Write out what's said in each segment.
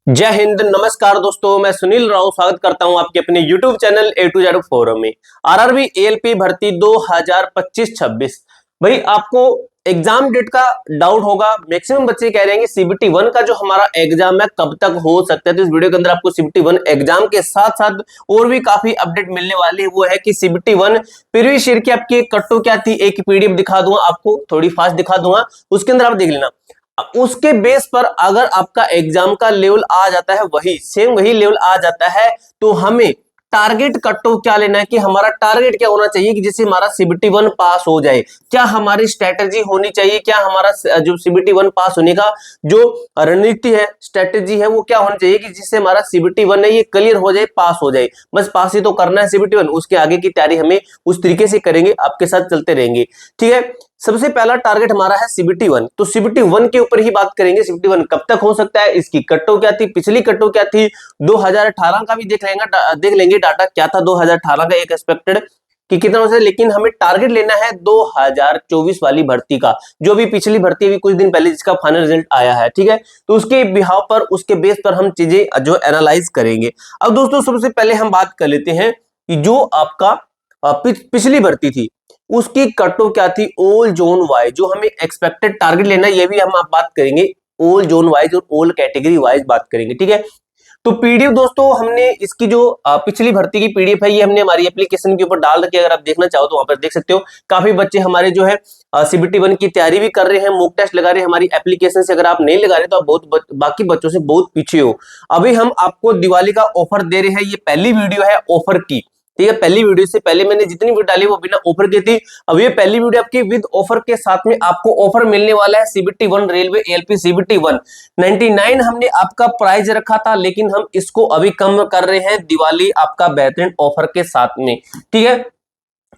जय हिंद, नमस्कार दोस्तों। मैं सुनील राव स्वागत करता हूं आपके अपने YouTube channel A to Z forum में। आरआरबी ALP भर्ती 2025-26। भाई आपको एग्जाम डेट का डाउट होगा। मैक्सिमम बच्चे कह रहे हैं कि CBT 1 का जो हमारा एग्जाम है कब तक हो सकता है। तो इस वीडियो के अंदर आपको CBT 1 एग्जाम के साथ साथ और भी काफी अपडेट मिलने वाली है। वो है कि CBT 1 प्रीवियस ईयर की आपकी कट्टो क्या थी, एक PDF दिखा दूंगा आपको, थोड़ी फास्ट दिखा दूंगा, उसके अंदर आप देख लेना। उसके बेस पर अगर आपका एग्जाम का लेवल आ जाता है, वही लेवल आ जाता है, तो हमें टारगेट कट ऑफ क्या लेना है कि हमारा टारगेट क्या होना चाहिए कि जिससे हमारा CBT 1 पास हो जाए। क्या हमारी स्ट्रेटेजी होनी चाहिए, क्या हमारा जो CBT 1 पास होने का जो रणनीति है, स्ट्रेटेजी है, वो क्या होनी चाहिए कि जिससे हमारा CBT 1 है ये क्लियर हो जाए, पास हो जाए। बस पास ही तो करना है CBT 1, उसके आगे की तैयारी हमें उस तरीके से करेंगे, आपके साथ चलते रहेंगे। ठीक है, सबसे पहला टारगेट हमारा है CBT 1। तो CBT 1 के ऊपर ही बात करेंगे। CBT 1 कब तक हो सकता है, इसकी कट ऑफ क्या थी, पिछली कट ऑफ क्या थी, 2018 का भी देख लेंगे डाटा क्या था 2018 का एक एक्सपेक्टेड कि कितना हो सकता है। लेकिन हमें टारगेट लेना है 2024 वाली भर्ती का, जो भी पिछली भर्ती अभी कुछ दिन पहले जिसका फाइनल रिजल्ट आया है। ठीक है, तो उसके बिहाव पर, उसके बेस पर हम चीजें जो एनालाइज करेंगे। अब दोस्तों सबसे पहले हम बात कर लेते हैं कि जो आपका पिछली भर्ती थी उसकी कट ऑफ क्या थी, ऑल जोन वाइज। जो हमें एक्सपेक्टेड टारगेट लेना है ये भी हम आप बात करेंगे, ऑल जोन वाइज और ऑल कैटेगरी वाइज बात करेंगे। ठीक है, तो PDF दोस्तों हमने इसकी जो पिछली भर्ती की PDF है ये हमने हमारी एप्लीकेशन के ऊपर डाल रखी है। अगर आप देखना चाहो तो वहां पर देख सकते हो। काफी बच्चे हमारे जो है CBT 1 की तैयारी भी कर रहे हैं, मॉक टेस्ट लगा रहे हैं हमारी एप्लीकेशन से। अगर आप नहीं लगा रहे तो आप बाकी बच्चों से बहुत पीछे हो। अभी हम आपको दिवाली का ऑफर दे रहे हैं, ये पहली वीडियो है ऑफर की। ठीक है, पहली वीडियो से पहले मैंने जितनी वीडियो डाली वो बिना ऑफर की थी। अब ये पहली वीडियो आपकी विद ऑफर के साथ में आपको ऑफर मिलने वाला है CBT 1 रेलवे ALP CBT 1 99 हमने आपका प्राइस रखा था, लेकिन हम इसको अभी कम कर रहे हैं दिवाली आपका बेहतरीन ऑफर के साथ में। ठीक है,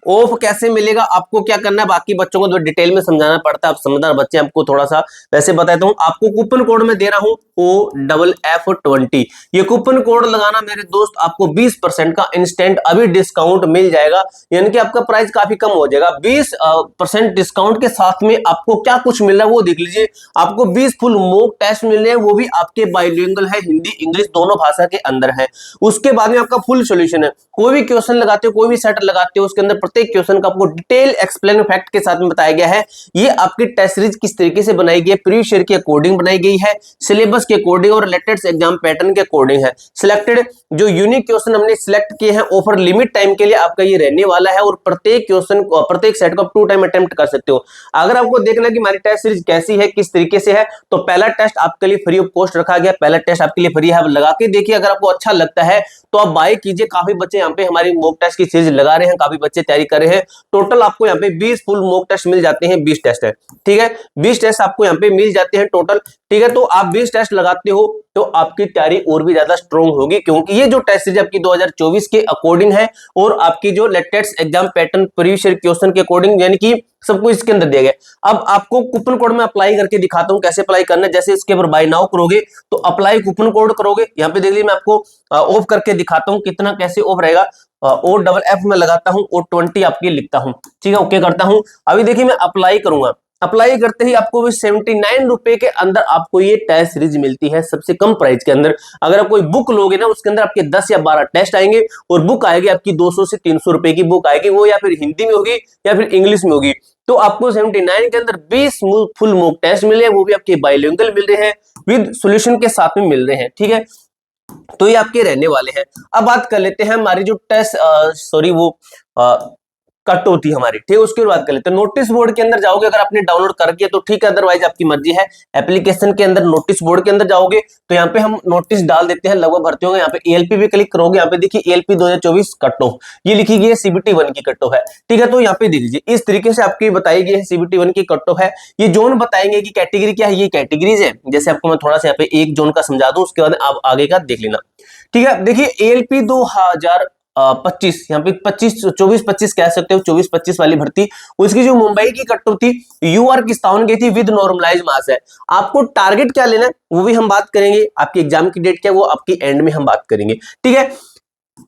ऑफ कैसे मिलेगा, आपको क्या करना है, बाकी बच्चों को तो डिटेल में समझाना पड़ता है। आप समझदार बच्चे, आपको थोड़ा सा वैसे बताता हूं। आपको कूपन कोड में दे रहा हूं OFF20। ये कूपन कोड लगाना मेरे दोस्त, आपको 20% का इंस्टेंट अभी डिस्काउंट मिल जाएगा। यानी कि आपका प्राइस काफी कम हो जाएगा। 20% डिस्काउंट के साथ में आपको क्या कुछ मिल रहा है वो देख लीजिए। आपको 20 फुल मॉक टेस्ट मिल रहे हैं, वो भी आपके बाइलिंगुअल है, हिंदी इंग्लिश दोनों भाषा के अंदर है। उसके बाद में आपका फुल सोल्यूशन है। कोई भी क्वेश्चन लगाते हो, कोई भी सेट लगाते हो, उसके अंदर प्रत्येक क्वेश्चन का आपको डिटेल एक्सप्लेन फैक्ट के साथ में बताया गया है। ये आपकी टेस्ट सीरीज किस तरीके से बनाई गई है, प्रीवियस ईयर के अकॉर्डिंग बनाई गई है, सिलेबस के अकॉर्डिंग और लेटेस्ट एग्जाम पैटर्न के अकॉर्डिंग है। सिलेक्टेड जो यूनिक क्वेश्चन हमने सिलेक्ट किए हैं ऑफर लिमिट टाइम के लिए आपका ये रहने वाला है। और प्रत्येक क्वेश्चन को, प्रत्येक सेट को आप 2 टाइम अटेम्प्ट कर सकते हो। अगर आपको देखना है कि हमारी टेस्ट सीरीज कैसी है, किस तरीके से है, तो पहला टेस्ट आपके लिए फ्री ऑफ कॉस्ट रखा गया। पहला टेस्ट आपके लिए फ्री है, आप लगा के देखिए। अगर आपको अच्छा लगता है तो आप बाय कीजिए। काफी बच्चे यहाँ पे हमारी मॉक टेस्ट की सीरीज लगा रहे हैं, काफी बच्चे तैयारी कर रहे हैं। टोटल आपको यहाँ पे 20 फुल मॉक टेस्ट मिल जाते हैं, 20 टेस्ट है। ठीक है, 20 टेस्ट आपको यहाँ पे मिल जाते हैं टोटल। ठीक है, तो आप 20 टेस्ट लगाते हो तो आपकी तैयारी और भी ज्यादा स्ट्रॉन्ग होगी, क्योंकि ये जो टेस्ट सीरीज आपकी 2024 के अकॉर्डिंग है और आपकी जो latest exam pattern previous year question के अकॉर्डिंग, यानी कि सब कुछ इसके अंदर दिया गया। अब आपको कूपन कोड में अप्लाई करके दिखाता हूं कैसे अप्लाई करना है। जैसे इसके ऊपर बाय नाउ करोगे तो अप्लाई कूपन कोड करोगे, यहाँ पे देख लीजिए मैं आपको ऑफ करके दिखाता हूं कितना कैसे ऑफ रहेगा। OFF में लगाता हूं और 20 आपकी लिखता हूं। ठीक है, ओके करता हूं। अभी देखिए मैं अप्लाई करूंगा। अप्लाई करते ही आपको 79 रुपए के अंदर आपको ये टेस्ट सीरीज मिलती है, सबसे कम प्राइस के अंदर। अगर आप कोई बुक लोगे ना, उसके अंदर आपके 10 या 12 टेस्ट आएंगे और बुक आएगी आपकी 200 से 300 रुपए की बुक आएगी। वो या फिर हिंदी में होगी या फिर इंग्लिश में होगी। तो आपको 79 के अंदर 20 फुल मॉक टेस्ट मिले, वो भी आपके बाइलिंगुअल मिल रहे हैं, विद सॉल्यूशन के साथ में मिल रहे हैं। ठीक है, तो ये आपके रहने वाले हैं। अब बात कर लेते हैं हमारी जो टेस्ट कट होती है हमारी। ठीक है, उसकी बात कर लेते हैं। नोटिस बोर्ड के अंदर जाओगे, अगर आपने डाउनलोड कर दिया तो ठीक है, अदरवाइज आपकी मर्जी है। एप्लीकेशन के अंदर नोटिस बोर्ड के अंदर जाओगे तो यहाँ पे हम नोटिस डाल देते हैं, लगभग भर्ती होंगे। यहाँ पे ALP भी क्लिक करोगे, यहाँ पे देखिए ALP 2024 कट ऑफ ये लिखी गई है, CBT 1 की कट ऑफ है। ठीक है, तो यहाँ पे देख लीजिए इस तरीके से आपकी बताई गई है CBT 1 की कट ऑफ है। ये जोन बताएंगे कि कैटेगरी क्या है, ये कैटेगरीज है। जैसे आपको मैं थोड़ा सा यहाँ पे एक जोन का समझा दूं, उसके बाद आप आगे का देख लेना। ठीक है, देखिए ALP 2025, यहाँ पे 24-25 कह सकते हो, 24-25 वाली भर्ती। उसकी जो मुंबई की कट ऑफ थी UR किस्तावन गई थी विद नॉर्मलाइज मास है। आपको टारगेट क्या लेना है वो भी हम बात करेंगे। आपकी एग्जाम की डेट क्या है वो आपकी एंड में हम बात करेंगे। ठीक है,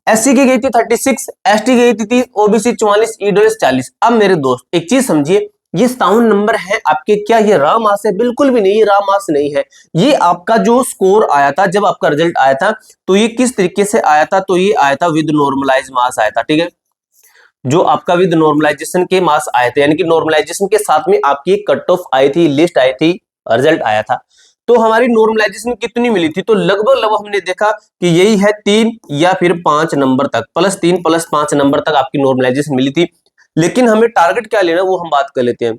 SC की गई थी 36, ST गई थी 30, OBC 44, EWS 40। अब मेरे दोस्त एक चीज समझिए, ये 57 नंबर है आपके, क्या ये रा मास है? बिल्कुल भी नहीं, ये रा मास नहीं है। ये आपका जो स्कोर आया था जब आपका रिजल्ट आया था, तो ये किस तरीके से आया था? तो ये आया था विद नॉर्मलाइज मास आया था, ठीक है। जो आपका विद नॉर्मलाइजेशन के मास आए थे, यानी कि नॉर्मलाइजेशन के साथ में आपकी एक कट ऑफ आई थी, लिस्ट आई थी, रिजल्ट आया था। तो हमारी नॉर्मलाइजेशन कितनी मिली थी? तो लगभग लगभग हमने देखा कि यही है 3 या फिर 5 नंबर तक, +3 +5 नंबर तक आपकी नॉर्मलाइजेशन मिली थी। लेकिन हमें टारगेट क्या लेना वो हम बात कर लेते हैं।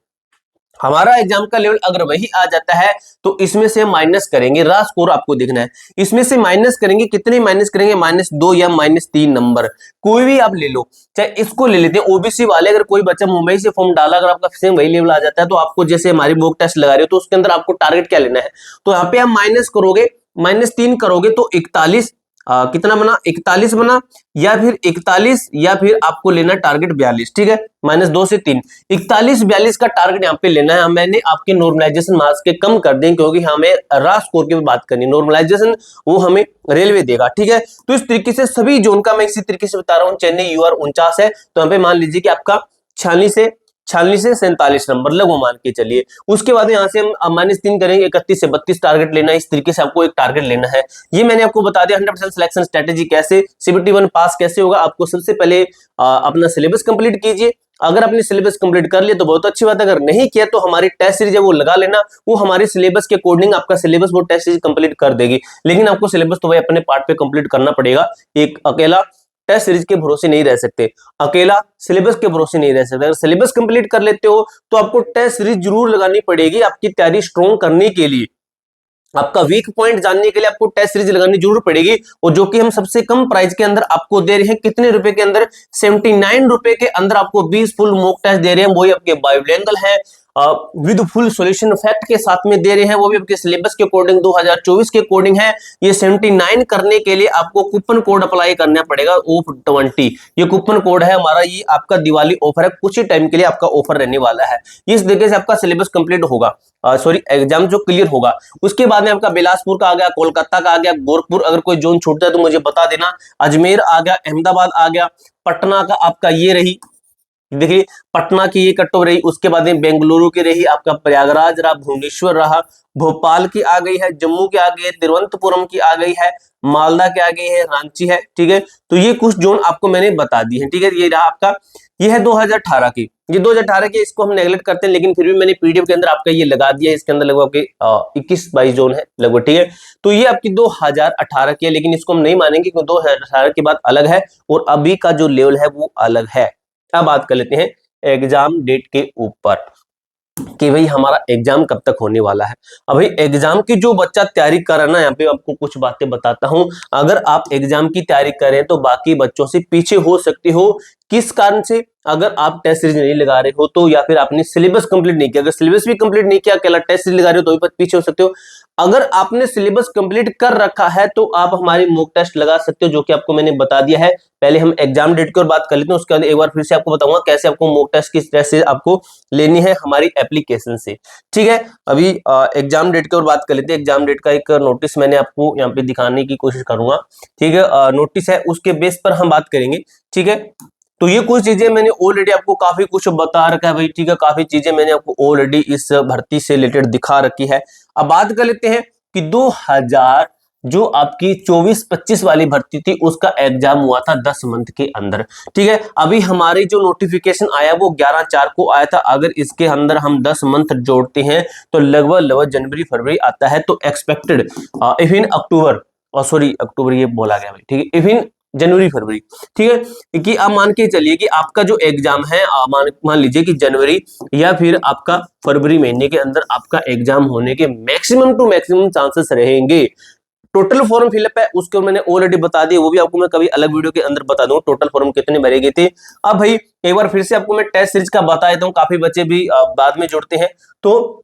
हमारा एग्जाम का लेवल अगर वही आ जाता है तो इसमें से माइनस करेंगे, रा स्कोर आपको देखना है, इसमें से माइनस करेंगे, कितने माइनस करेंगे? -2 या -3 नंबर, कोई भी आप ले लो, चाहे इसको ले लेते हैं ओबीसी वाले। अगर कोई बच्चा मुंबई से फॉर्म डाला, अगर आपका सेम वही लेवल आ जाता है, तो आपको जैसे हमारी मॉक टेस्ट लगा रहे हो तो उसके अंदर आपको टारगेट क्या लेना है? तो यहाँ पे आप माइनस करोगे, -3 करोगे तो 41, कितना बना? 41 बना, या फिर 41, या फिर आपको लेना टारगेट 42, ठीक है। -2 से 3, 41 42 का टारगेट यहाँ पे लेना है। मैंने आपके नॉर्मलाइजेशन मार्क्स के कम कर दें, क्योंकि हमें रा स्कोर की भी बात करनी, नॉर्मलाइजेशन वो हमें रेलवे देगा, ठीक है। तो इस तरीके से सभी जोन का मैं इसी तरीके से बता रहा हूँ। चेन्नई यूआर 49 है, तो यहाँ पे मान लीजिए कि आपका 46 से 47 नंबर लगो मान के चलिए। उसके बाद यहाँ से हम -3 करेंगे, 31 से 32 टारगेट लेना है। इस तरीके से आपको एक टारगेट लेना है। ये मैंने आपको बता दिया 100% सिलेक्शन स्ट्रेटेजी कैसे, CBT 1 पास कैसे होगा। आपको सबसे पहले अपना सिलेबस कंप्लीट कीजिए। अगर आपने सिलेबस कंप्लीट कर लिया तो बहुत अच्छी बात है, अगर नहीं किया तो हमारी टेस्ट सीरीज है वो लगा लेना, वो हमारे सिलेबस के अकॉर्डिंग आपका सिलेबस वो टेस्ट सीरीज कंप्लीट कर देगी। लेकिन आपको सिलेबस तो भाई अपने पार्ट पे कंप्लीट करना पड़ेगा। एक अकेला टेस्ट सीरीज के भरोसे नहीं रह सकते, अकेला सिलेबस के भरोसे नहीं रह सकते। अगर सिलेबस कंप्लीट कर लेते हो तो आपको टेस्ट सीरीज जरूर लगानी पड़ेगी आपकी तैयारी स्ट्रॉन्ग करने के लिए। आपका वीक पॉइंट जानने के लिए आपको टेस्ट सीरीज लगानी जरूर पड़ेगी, और जो कि हम सबसे कम प्राइस के अंदर आपको दे रहे हैं। कितने रुपए के अंदर? 79 रुपए के अंदर आपको 20 फुल मॉक टेस्ट दे रहे हैं। वही आपके बायोलैंगल है, विद फुल सॉल्यूशन फैक्ट के साथ में दे रहे हैं, वो भी आपके सिलेबस के अकॉर्डिंग 2024 के अकॉर्डिंग है। ये 79 करने के लिए आपको कूपन कोड अप्लाई करना पड़ेगा, OFF20। ये कूपन कोड है हमारा, ये आपका दिवाली ऑफर है, कुछ ही टाइम के लिए आपका ऑफर रहने वाला है। इस तरीके से आपका सिलेबस कंप्लीट होगा, सॉरी एग्जाम जो क्लियर होगा। उसके बाद में आपका बिलासपुर का आ गया, कोलकाता का आ गया, गोरखपुर, अगर कोई जोन छूटता है तो मुझे बता देना, अजमेर आ गया, अहमदाबाद आ गया, पटना का आपका ये रही, देखिए पटना की ये कट ऑफ रही। उसके बाद में बेंगलुरु की रही, आपका प्रयागराज रहा, भुवनेश्वर रहा, भोपाल की आ गई है, जम्मू की आ गई है, तिरुवनंतपुरम की आ गई है, मालदा की आ गई है, रांची है, ठीक है। तो ये कुछ जोन आपको मैंने बता दी है, ठीक है। ये रहा आपका, ये है 2018 की, ये 2018 की, इसको हम नेगलेक्ट करते हैं, लेकिन फिर भी मैंने पीडीएफ के अंदर आपका ये लगा दिया। इसके अंदर लगभग 21-22 जोन है लगभग, ठीक है। तो ये आपकी 2018 की है, लेकिन इसको हम नहीं मानेंगे क्योंकि 2018 की बात अलग है और अभी का जो लेवल है वो अलग है। अब बात कर लेते हैं एग्जाम डेट के ऊपर कि भाई हमारा एग्जाम कब तक होने वाला है। अब भाई एग्जाम की जो बच्चा तैयारी कर रहा है ना, यहाँ पे आपको कुछ बातें बताता हूं। अगर आप एग्जाम की तैयारी करें तो बाकी बच्चों से पीछे हो सकते हो। किस कारण से? अगर आप टेस्ट सीरीज नहीं लगा रहे हो तो, या फिर आपने सिलेबस कंप्लीट नहीं किया। अगर सिलेबस भी कंप्लीट नहीं किया, अकेला टेस्ट सीरीज लगा रहे हो तो भी पीछे हो सकते हो। अगर आपने सिलेबस कंप्लीट कर रखा है तो आप हमारी मॉक टेस्ट लगा सकते हो, जो कि आपको मैंने बता दिया है। पहले हम एग्जाम डेट की ओर बात कर लेते हैं, उसके बाद एक बार फिर से आपको बताऊंगा कैसे आपको मॉक टेस्ट किस तरह से आपको लेनी है हमारी एप्लीकेशन से, ठीक है। अभी एग्जाम डेट की ओर बात कर लेते हैं। एग्जाम डेट का एक नोटिस मैंने आपको यहाँ पे दिखाने की कोशिश करूंगा, ठीक है। नोटिस है, उसके बेस पर हम बात करेंगे, ठीक है। तो ये कुछ चीजें मैंने ऑलरेडी आपको काफी कुछ बता रखा है भाई, ठीक है। काफी चीजें मैंने आपको ऑलरेडी इस भर्ती से रिलेटेड दिखा रखी है। अब बात कर लेते हैं कि 2000 जो आपकी 24-25 वाली भर्ती थी उसका एग्जाम हुआ था 10 मंथ के अंदर, ठीक है। अभी हमारी जो नोटिफिकेशन आया वो 11/4 को आया था। अगर इसके अंदर हम 10 मंथ जोड़ते हैं तो लगभग जनवरी फरवरी आता है। तो expected if in October, sorry October ये बोला गया भाई, ठीक है, इफ इन जनवरी फरवरी, ठीक है। कि आप मान के चलिए कि आपका जो एग्जाम है मान लीजिए कि जनवरी या फिर आपका फरवरी महीने के अंदर आपका एग्जाम होने के मैक्सिमम टू मैक्सिमम चांसेस रहेंगे। टोटल फॉर्म फिलअप है उसको मैंने ऑलरेडी बता दिया, वो भी आपको मैं कभी अलग वीडियो के अंदर बता दूंगा टोटल फॉर्म कितने भरे गए थे। अब भाई एक बार फिर से आपको मैं टेस्ट सीरीज का बता देता हूँ, काफी बच्चे भी बाद में जुड़ते हैं। तो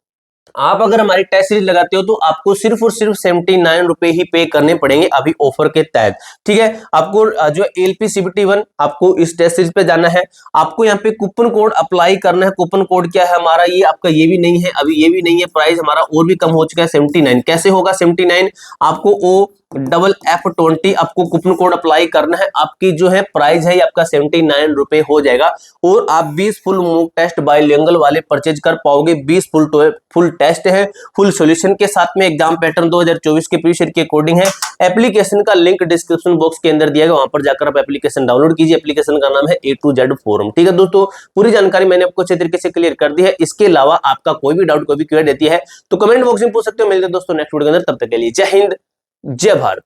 आप अगर हमारी टेस्ट सीरीज लगाते हो तो आपको सिर्फ और सिर्फ 79 रुपए ही पे करने पड़ेंगे अभी ऑफर के तहत, ठीक है। आपको जो एलपी सीबीटी 1 आपको इस टेस्ट सीरीज पे जाना है। आपको यहाँ पे कूपन कोड अप्लाई करना है। कूपन कोड क्या है हमारा? ये आपका ये भी नहीं है, अभी ये भी नहीं है, प्राइस हमारा और भी कम हो चुका है 79। कैसे होगा 79? आपको FF20 आपको कूपन कोड अप्लाई करना है। आपकी जो है प्राइस है आपका 79 रुपए हो जाएगा और आप 20 फुल मॉक टेस्ट बाइलिंगुअल वाले परचेज कर पाओगे। 20 फुल टेस्ट है, फुल सॉल्यूशन के साथ में एग्जाम पैटर्न 2024 के प्रीवियस ईयर के अकॉर्डिंग है। एप्लीकेशन का लिंक डिस्क्रिप्शन बॉक्स के अंदर दिया गया, वहां पर जाकर आप एप्लीकेशन डाउनलोड कीजिए। एप्लीकेशन का नाम है A to Z फोरम। ठीक है दोस्तों, पूरी जानकारी मैंने आपको अच्छे तरीके से क्लियर कर दी है। इसके अलावा आपका कोई भी डाउट, कोई भी क्वेरी रहती है तो कमेंट बॉक्स में पूछ सकते हो। मिलते हैं दोस्तों नेक्स्ट वीडियो के अंदर, तब तक के लिए जय हिंद, जय भारत।